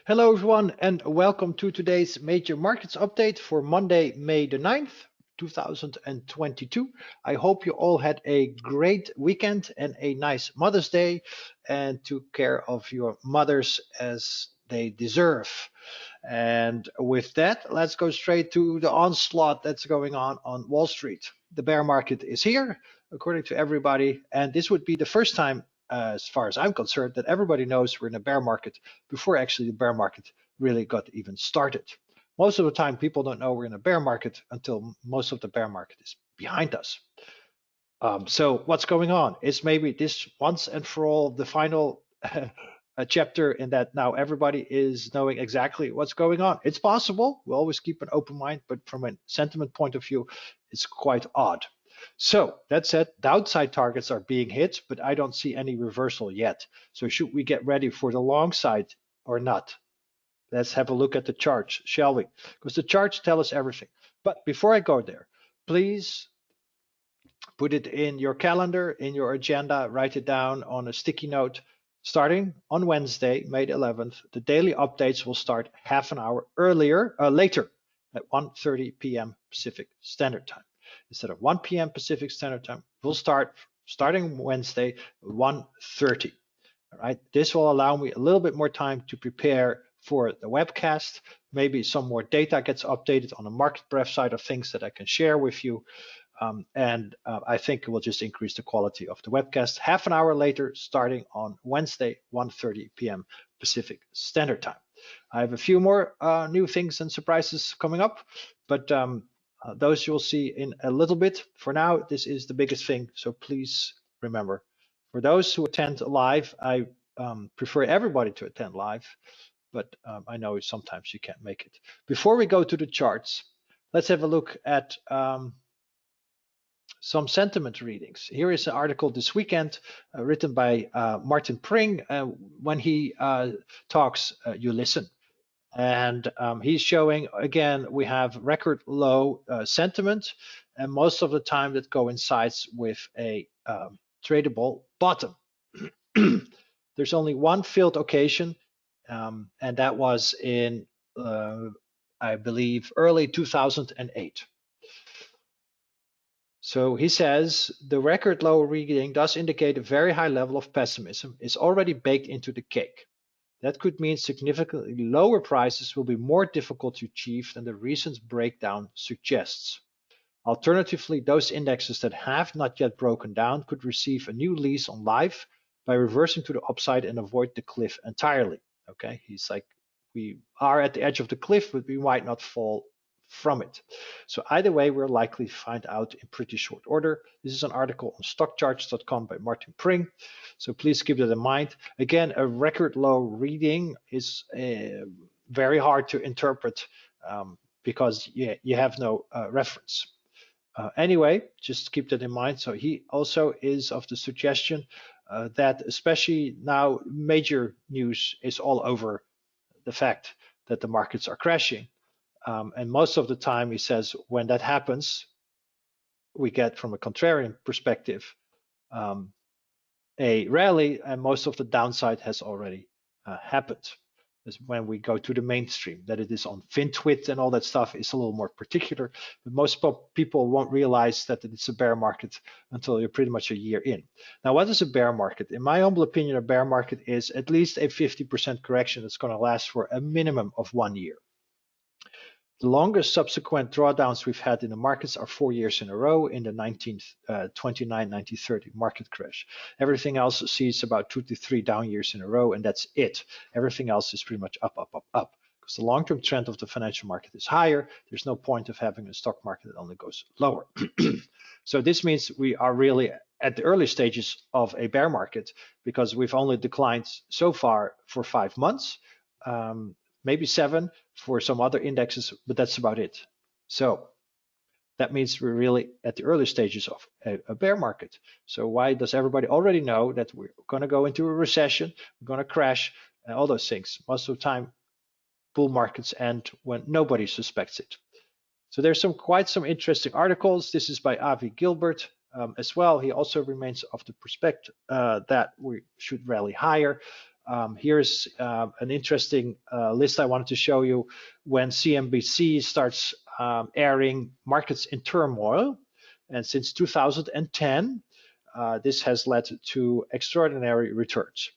Hello everyone and welcome to today's major markets update for Monday, May the 9th, 2022. I hope you all had a great weekend and a nice Mother's Day and took care of your mothers as they deserve. And with that, let's go straight to the onslaught that's going on Wall Street. The bear market is here, according to everybody, and this would be the first time as far as I'm concerned, that everybody knows we're in a bear market before actually the bear market really got even started. Most of the time, people don't know we're in a bear market until most of the bear market is behind us. So what's going on? Is maybe this once and for all the final chapter in that now everybody is knowing exactly what's going on. It's possible. We always keep an open mind, but from a sentiment point of view, it's quite odd. So that said, downside targets are being hit, but I don't see any reversal yet. So should we get ready for the long side or not? Let's have a look at the charts, shall we? Because the charts tell us everything. But before I go there, please put it in your calendar, in your agenda, write it down on a sticky note. Starting on Wednesday, May 11th, the daily updates will start half an hour later at 1:30 p.m. Pacific Standard Time. Instead of 1 p.m. Pacific Standard Time, we'll starting Wednesday, 1:30. All right, this will allow me a little bit more time to prepare for the webcast. Maybe some more data gets updated on the market breadth side of things that I can share with you. I think it will just increase the quality of the webcast. Half an hour later, starting on Wednesday, 1:30 p.m. Pacific Standard Time. I have a few more new things and surprises coming up, but those you'll see in a little bit. For now, this is the biggest thing, so please remember. For those who attend live, I prefer everybody to attend live, but I know sometimes you can't make it. Before we go to the charts, let's have a look at some sentiment readings. Here is an article this weekend written by Martin Pring. When he talks, you listen. And he's showing, again, we have record low sentiment, and most of the time that coincides with a tradable bottom. There's only one failed occasion, and that was in, I believe, early 2008. So he says the record low reading does indicate a very high level of pessimism is already baked into the cake. That could mean significantly lower prices will be more difficult to achieve than the recent breakdown suggests. Alternatively, those indexes that have not yet broken down could receive a new lease on life by reversing to the upside and avoid the cliff entirely. Okay, he's like, we are at the edge of the cliff, but we might not fall from it. So either way, we're likely to find out in pretty short order. This is an article on stockcharts.com by Martin Pring. So please keep that in mind. Again, a record low reading is very hard to interpret because you have no reference. Anyway, just keep that in mind. So he also is of the suggestion that especially now major news is all over the fact that the markets are crashing. And most of the time, he says, when that happens, we get, from a contrarian perspective, a rally, and most of the downside has already happened. Is when we go to the mainstream, that it is on FinTwit and all that stuff is a little more particular, but most people won't realize that it's a bear market until you're pretty much a year in. Now, what is a bear market? In my humble opinion, a bear market is at least a 50% correction that's going to last for a minimum of 1 year. The longest subsequent drawdowns we've had in the markets are 4 years in a row in the 1929-1930 market crash. Everything else sees about 2 to 3 down years in a row, and that's it. Everything else is pretty much up, up, up, up. Because the long-term trend of the financial market is higher, there's no point of having a stock market that only goes lower. So this means we are really at the early stages of a bear market because we've only declined so far for 5 months. Maybe 7 for some other indexes, but that's about it. So that means we're really at the early stages of a bear market. So why does everybody already know that we're going to go into a recession, we're going to crash, and all those things? Most of the time, bull markets end when nobody suspects it. So there's quite some interesting articles. This is by Avi Gilbert as well. He also remains of the perspective that we should rally higher. Here's an interesting list I wanted to show you. When CNBC starts airing markets in turmoil, and since 2010, this has led to extraordinary returns.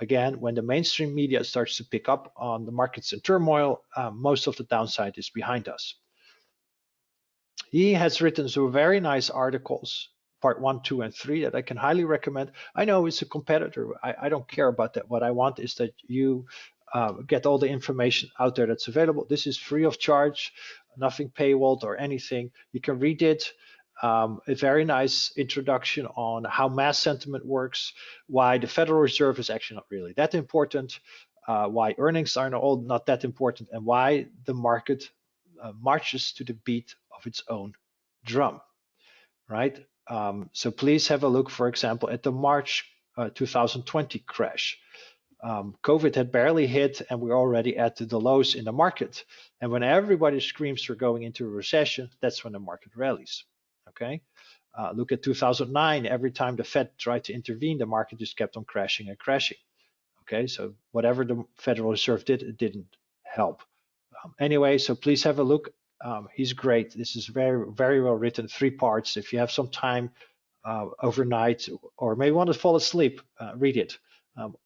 Again, when the mainstream media starts to pick up on the markets in turmoil, most of the downside is behind us. He has written some very nice articles, part 1, 2, and 3, that I can highly recommend. I know it's a competitor. I don't care about that. What I want is that you get all the information out there that's available. This is free of charge, nothing paywalled or anything. You can read it. A very nice introduction on how mass sentiment works, why the Federal Reserve is actually not really that important, why earnings are not that important, and why the market marches to the beat of its own drum, right? So please have a look, for example, at the March 2020 crash. COVID had barely hit and we're already at the lows in the market. And when everybody screams we're going into a recession, that's when the market rallies, okay? Look at 2009, every time the Fed tried to intervene, the market just kept on crashing and crashing, okay? So whatever the Federal Reserve did, it didn't help. Anyway, so please have a look. He's great. This is very, very well written, 3 parts. If you have some time overnight or maybe want to fall asleep, read it.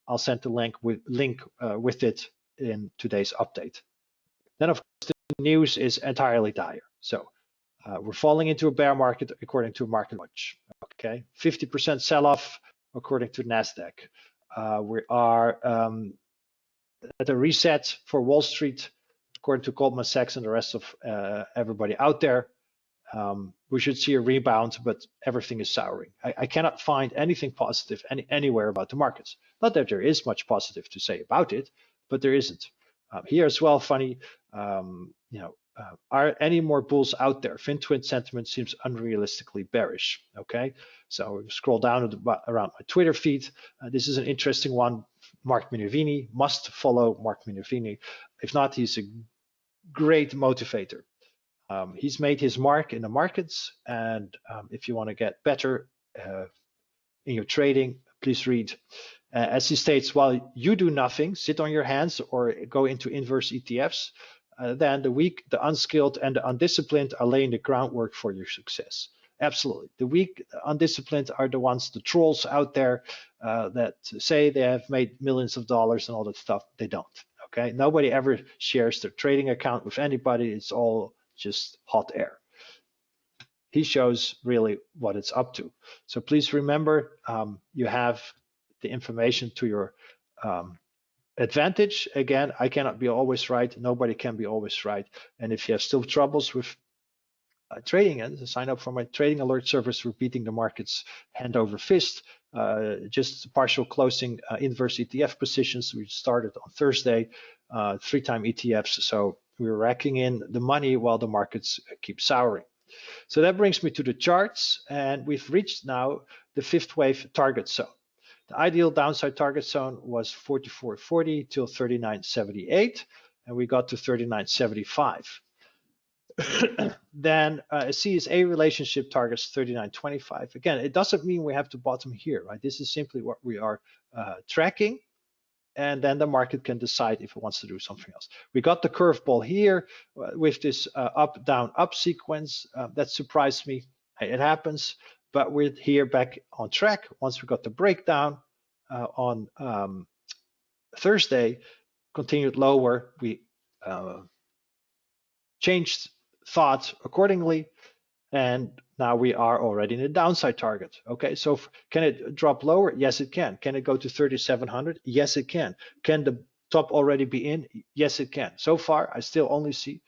I'll send the link with it in today's update. Then, of course, the news is entirely dire. So we're falling into a bear market according to Market Watch. Okay, 50% sell-off according to Nasdaq. We are at a reset for Wall Street according to Goldman Sachs and the rest of everybody out there. We should see a rebound, but everything is souring. I cannot find anything positive anywhere about the markets. Not that there is much positive to say about it, but there isn't. Here as well, funny, are any more bulls out there? FinTwin sentiment seems unrealistically bearish. Okay, so we scroll down around my Twitter feed. This is an interesting one. Mark Minervini, must follow Mark Minervini. If not, he's a great motivator. He's made his mark in the markets, and if you want to get better in your trading, please read. As he states, while you do nothing, sit on your hands or go into inverse ETFs, then the weak, the unskilled, and the undisciplined are laying the groundwork for your success. Absolutely. The weak, undisciplined are the ones, the trolls out there that say they have made millions of dollars and all that stuff. They don't. Okay. Nobody ever shares their trading account with anybody. It's all just hot air. He shows really what it's up to. So please remember, you have the information to your advantage. Again, I cannot be always right. Nobody can be always right. And if you have still troubles with trading, and sign up for my trading alert service for beating the markets hand over fist. Just partial closing inverse ETF positions. We started on Thursday, 3-time ETFs. So we're racking in the money while the markets keep souring. So that brings me to the charts, and we've reached now the 5th wave target zone. The ideal downside target zone was 44.40 till 39.78, and we got to 39.75. Then a CSA relationship targets 39.25. Again, it doesn't mean we have to bottom here, right? This is simply what we are tracking, and then the market can decide if it wants to do something else. We got the curveball here with this up, down, up sequence. That surprised me. It happens, but we're here back on track. Once we got the breakdown on Thursday, continued lower, we changed thought accordingly, and now we are already in the downside target. Okay, so can it drop lower? Yes, it can. Can it go to 3,700? Yes, it can. Can the top already be in? Yes, it can. So far, I still only see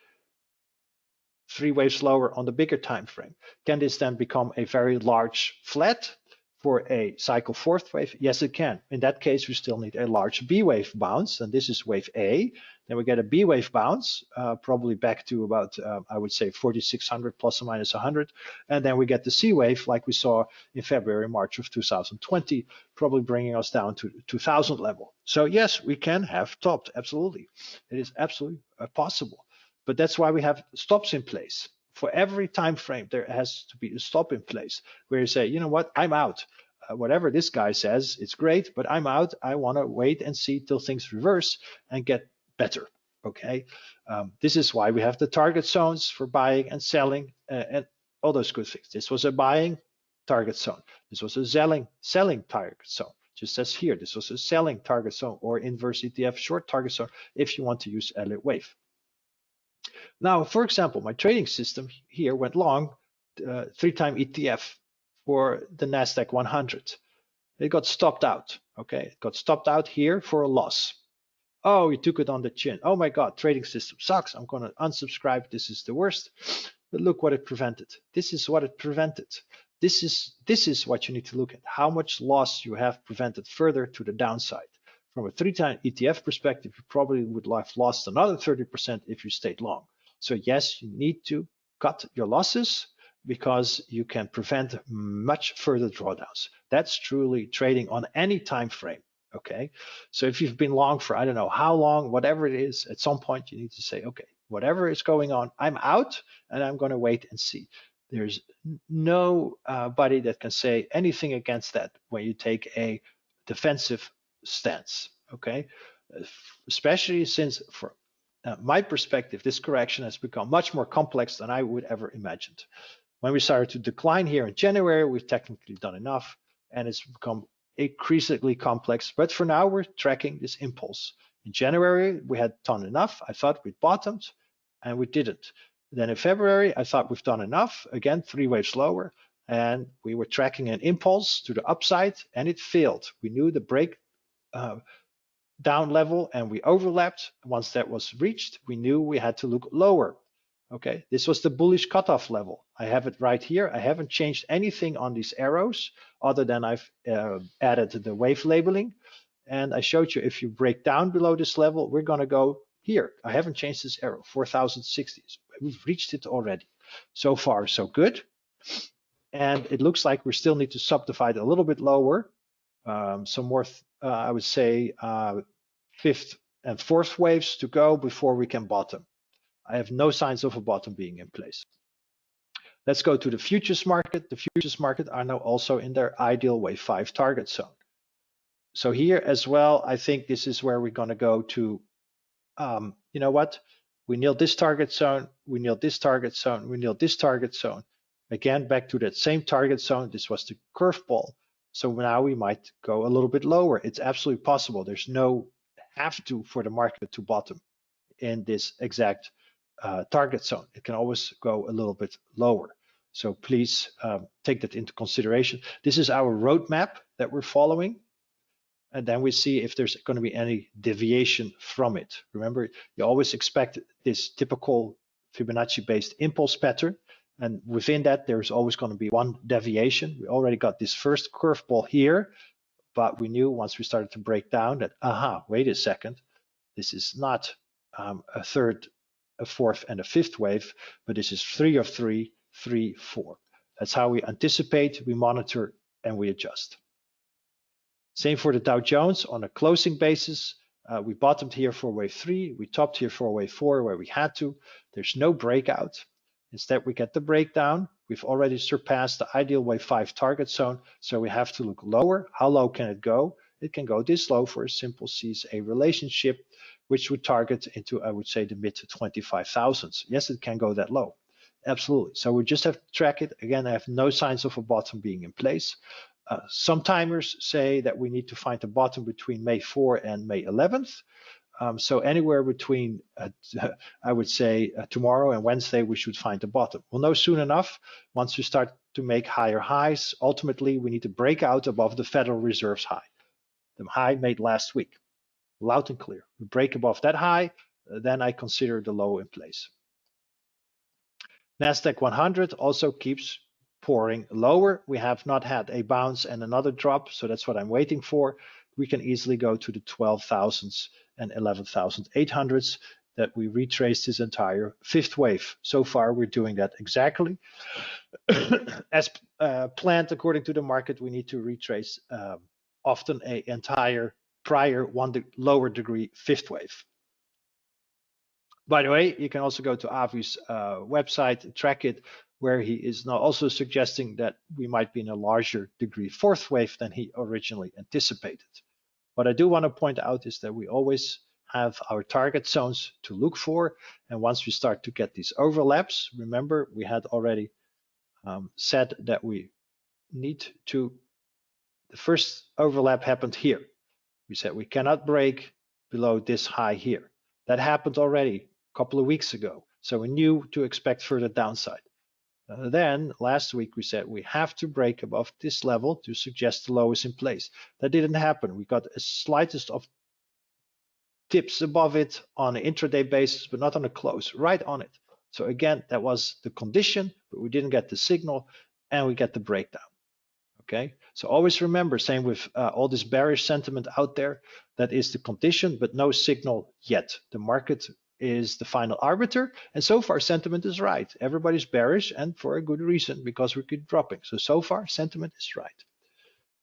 3 waves lower on the bigger time frame. Can this then become a very large flat for a cycle 4th wave? Yes, it can. In that case, we still need a large B wave bounce, and this is wave A. Then we get a B wave bounce, probably back to about, I would say 4,600 plus or minus 100. And then we get the C wave like we saw in February, March of 2020, probably bringing us down to 2,000 level. So yes, we can have topped, absolutely. It is absolutely possible. But that's why we have stops in place. For every time frame, there has to be a stop in place where you say, you know what, I'm out. whatever this guy says, it's great, but I'm out. I want to wait and see till things reverse and get better. Okay, this is why we have the target zones for buying and selling and all those good things. This was a buying target zone. This was a selling target zone. Just as here, this was a selling target zone or inverse ETF short target zone if you want to use Elliott Wave. Now, for example, my trading system here went long 3-time ETF for the NASDAQ100. It got stopped out. Okay, it got stopped out here for a loss. Oh, you took it on the chin. Oh my God, trading system sucks. I'm going to unsubscribe. This is the worst. But look what it prevented. This is what it prevented. This is what you need to look at. How much loss you have prevented further to the downside. From a 3-time ETF perspective, you probably would have lost another 30% if you stayed long. So yes, you need to cut your losses because you can prevent much further drawdowns. That's truly trading on any time frame. Okay, so if you've been long for I don't know how long, whatever it is, at some point you need to say, okay, whatever is going on, I'm out and I'm going to wait and see. There's nobody that can say anything against that when you take a defensive stance. Okay, especially since from my perspective, this correction has become much more complex than I would ever imagined. When we started to decline here in January, we've technically done enough, and it's become increasingly complex. But for now, we're tracking this impulse. In January, we had done enough. I thought we'd bottomed, and we didn't. Then in February, I thought we've done enough. Again, 3 waves lower, and we were tracking an impulse to the upside, and it failed. We knew the break down level, and we overlapped. Once that was reached, we knew we had to look lower. Okay, this was the bullish cutoff level. I have it right here. I haven't changed anything on these arrows other than I've added the wave labeling. And I showed you if you break down below this level, we're going to go here. I haven't changed this arrow, 4,060. We've reached it already. So far, so good. And it looks like we still need to subdivide a little bit lower. Some more, I would say, 5th and 4th waves to go before we can bottom. I have no signs of a bottom being in place. Let's go to the futures market. The futures market are now also in their ideal wave 5 target zone. So here as well, I think this is where we're going to go to, you know what? We nailed this target zone, we nailed this target zone, we nailed this target zone. Again, back to that same target zone. This was the curveball. So now we might go a little bit lower. It's absolutely possible. There's no have to for the market to bottom in this exact target zone. It can always go a little bit lower. So please take that into consideration. This is our roadmap that we're following. And then we see if there's going to be any deviation from it. Remember, you always expect this typical Fibonacci-based impulse pattern. And within that, there's always going to be one deviation. We already got this first curveball here, but we knew once we started to break down that, wait a second, this is not a 3rd, a 4th, and a 5th wave, but this is 3 of 3, 3, 4. That's how we anticipate, we monitor, and we adjust. Same for the Dow Jones on a closing basis. We bottomed here for wave 3, we topped here for wave 4 where we had to. There's no breakout. Instead, we get the breakdown. We've already surpassed the ideal wave 5 target zone, so we have to look lower. How low can it go? It can go this low for a simple CSA relationship, which would target into, I would say, the mid to 25,000s. Yes, it can go that low. Absolutely. So we just have to track it. Again, I have no signs of a bottom being in place. Some timers say that we need to find a bottom between May 4 and May 11th. So anywhere between, I would say, tomorrow and Wednesday, we should find a bottom. We'll know soon enough. Once we start to make higher highs, ultimately, we need to break out above the Federal Reserve's high, the high made last week. Loud and clear. We break above that high, then I consider the low in place. NASDAQ100 also keeps pouring lower. We have not had a bounce and another drop, so that's what I'm waiting for. We can easily go to the 12,000s and 11,800s that we retraced this entire 5th wave. So far, we're doing that exactly. As planned, according to the market, we need to retrace often an entire prior lower degree 5th wave. By the way, you can also go to Avi's website, track it. where he is now also suggesting that we might be in a larger degree fourth wave than he originally anticipated. What I do want to point out is that we always have our target zones to look for, and once we start to get these overlaps, remember we had already said that we need to, the first overlap happened here. We said we cannot break below this high here. That happened already a couple of weeks ago, so we knew to expect further downside. Then last week we said we have to break above this level to suggest the low is in place. That didn't happen. We got a slightest of tips above it on an intraday basis, but not on a close, right on it. So again, that was the condition, but we didn't get the signal and we get the breakdown. Okay, so always remember, same with all this bearish sentiment out there, that is the condition, but no signal yet. The market is the final arbiter, and so far sentiment is right. Everybody's bearish, and for a good reason, because we keep dropping. So far sentiment is right.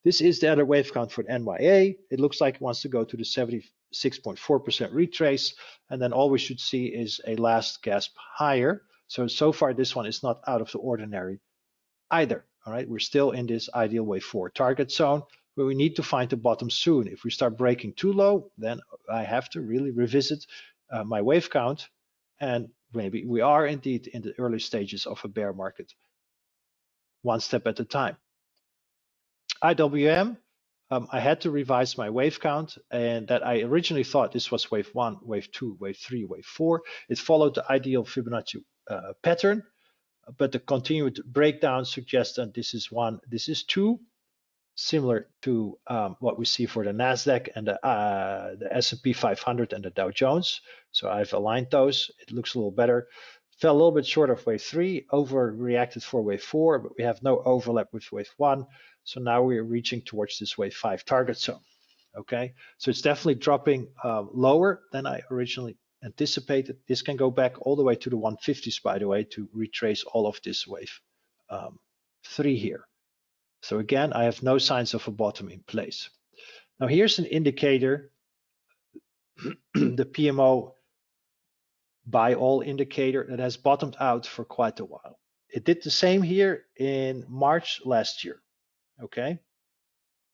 This is the other wave count for NYA. It looks like it wants to go to the 76.4% retrace, and then all we should see is a last gasp higher. So far this one is not out of the ordinary either. All right, we're still in this ideal wave 4 target zone, but we need to find the bottom soon. If we start breaking too low, then I have to really revisit my wave count, and maybe we are indeed in the early stages of a bear market, one step at a time. IWM, I had to revise my wave count, and that I originally thought this was wave 1, wave 2, wave 3, wave 4. It followed the ideal Fibonacci pattern, but the continued breakdown suggests that this is 1, this is 2, similar to what we see for the Nasdaq and the S&P 500 and the Dow Jones. So I've aligned those. It looks a little better. Fell a little bit short of wave 3, overreacted for wave 4, but we have no overlap with wave 1. So now we're reaching towards this wave 5 target zone. Okay, so it's definitely dropping lower than I originally anticipated. This can go back all the way to the 150s, by the way, to retrace all of this wave 3 here. So again, I have no signs of a bottom in place. Now here's an indicator, the PMO buy all indicator that has bottomed out for quite a while. It did the same here in March last year. Okay,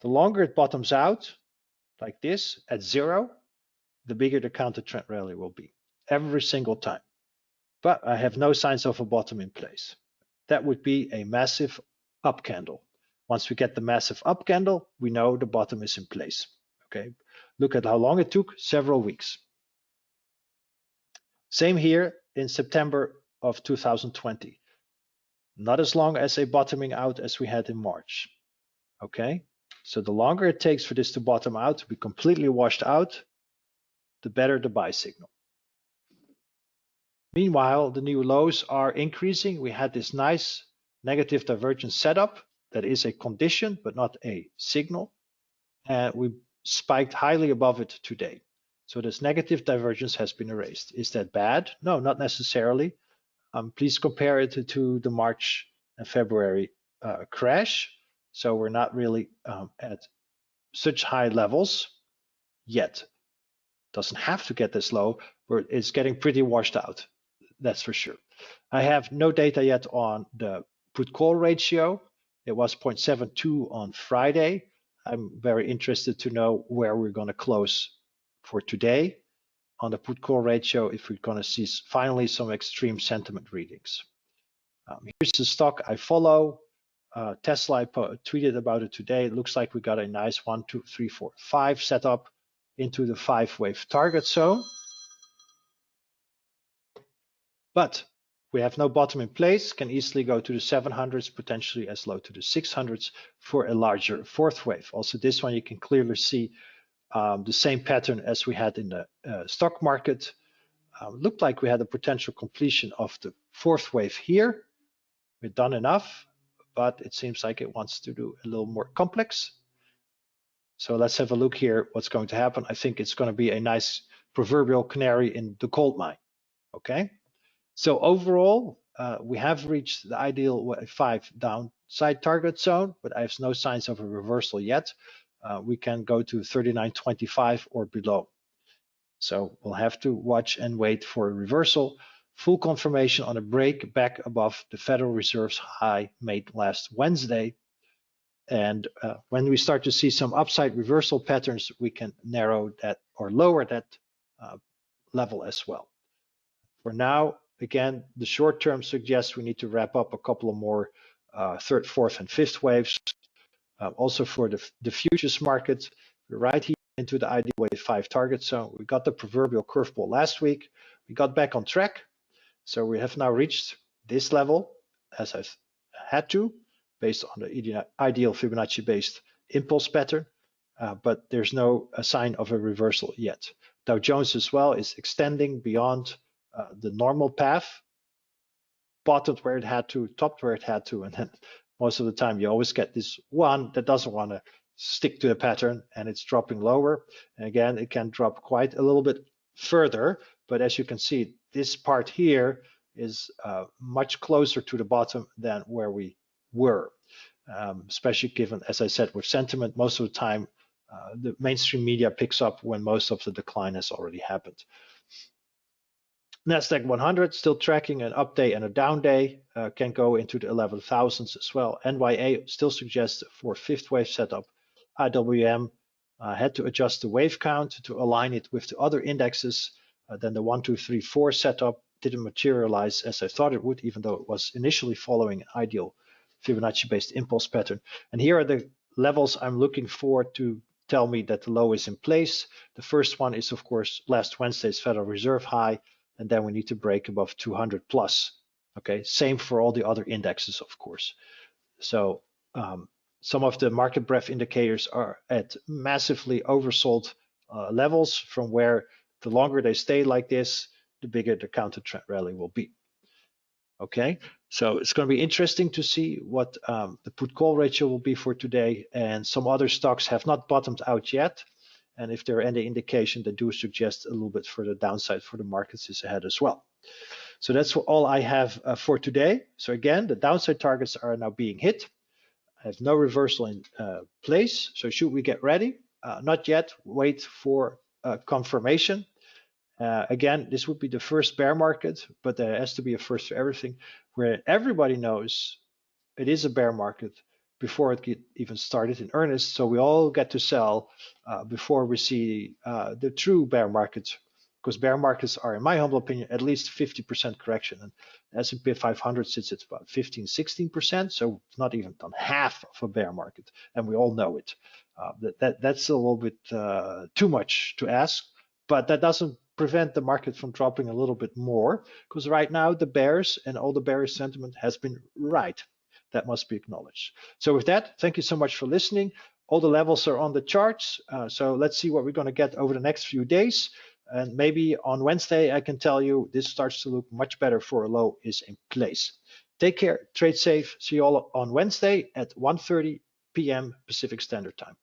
the longer it bottoms out like this at 0, the bigger the counter trend rally will be every single time. But I have no signs of a bottom in place. That would be a massive up candle. Once we get the massive up candle, we know the bottom is in place. Okay, look at how long it took, several weeks. Same here in September of 2020. Not as long as a bottoming out as we had in March. Okay, so the longer it takes for this to bottom out, to be completely washed out, the better the buy signal. Meanwhile, the new lows are increasing. We had this nice negative divergence setup. That is a condition, but not a signal. And we spiked highly above it today. So this negative divergence has been erased. Is that bad? No, not necessarily. Please compare it to the March and February crash. So we're not really at such high levels yet. Doesn't have to get this low, but it's getting pretty washed out. That's for sure. I have no data yet on the put call ratio. It was 0.72 on Friday. I'm very interested to know where we're going to close for today on the put call ratio, if we're going to see finally some extreme sentiment readings. Here's the stock I follow. Tesla, I tweeted about it today. It looks like we got a nice 1, 2, 3, 4, 5 setup into the 5-wave target zone. But we have no bottom in place, can easily go to the 700s, potentially as low to the 600s for a larger fourth wave. Also, this one you can clearly see the same pattern as we had in the stock market. Looked like we had a potential completion of the fourth wave here. We've done enough, but it seems like it wants to do a little more complex. So let's have a look here what's going to happen. I think it's going to be a nice proverbial canary in the coal mine. Okay. So overall, we have reached the ideal 5 downside target zone, but I have no signs of a reversal yet. We can go to 39.25 or below. So we'll have to watch and wait for a reversal full confirmation on a break back above the Federal Reserve's high made last Wednesday. And when we start to see some upside reversal patterns, we can narrow that or lower that level as well. For now, again, the short term suggests we need to wrap up a couple of more third, fourth, and fifth waves. Also for the futures market, we're right here into the ideal wave 5 target zone. We got the proverbial curveball last week. We got back on track. So we have now reached this level as I've had to, based on the ideal Fibonacci based impulse pattern, but there's no sign of a reversal yet. Dow Jones as well is extending beyond the normal path, bottomed where it had to, topped where it had to, and then most of the time you always get this one that doesn't want to stick to a pattern and it's dropping lower. And again, it can drop quite a little bit further, but as you can see, this part here is much closer to the bottom than where we were, especially given, as I said, with sentiment, most of the time the mainstream media picks up when most of the decline has already happened. NASDAQ100 still tracking an up day and a down day, can go into the 11,000s as well. NYA still suggests for fifth wave setup. IWM had to adjust the wave count to align it with the other indexes. Then the 1, 2, 3, 4 setup didn't materialize as I thought it would, even though it was initially following an ideal Fibonacci-based impulse pattern. And here are the levels I'm looking for to tell me that the low is in place. The first one is, of course, last Wednesday's Federal Reserve high, and then we need to break above 200 plus. Okay, same for all the other indexes, of course. So some of the market breadth indicators are at massively oversold levels, from where the longer they stay like this, the bigger the counter trend rally will be. Okay, so it's going to be interesting to see what the put call ratio will be for today, and some other stocks have not bottomed out yet. And if there are any indication that do suggest a little bit further downside for the markets is ahead as well. So that's all I have for today. So again, the downside targets are now being hit. I have no reversal in place. So should we get ready? Not yet. Wait for confirmation. Again, this would be the first bear market, but there has to be a first for everything, where everybody knows it is a bear market before it get even started in earnest. So we all get to sell before we see the true bear markets, because bear markets are, in my humble opinion, at least 50% correction. And S&P 500 sits at about 15, 16%. So it's not even done half of a bear market. And we all know it. That's a little bit too much to ask, but that doesn't prevent the market from dropping a little bit more, because right now the bears and all the bearish sentiment has been right. That must be acknowledged. So with that, thank you so much for listening. All the levels are on the charts. So let's see what we're going to get over the next few days. And maybe on Wednesday, I can tell you this starts to look much better for a low is in place. Take care, trade safe. See you all on Wednesday at 1:30 p.m. Pacific Standard Time.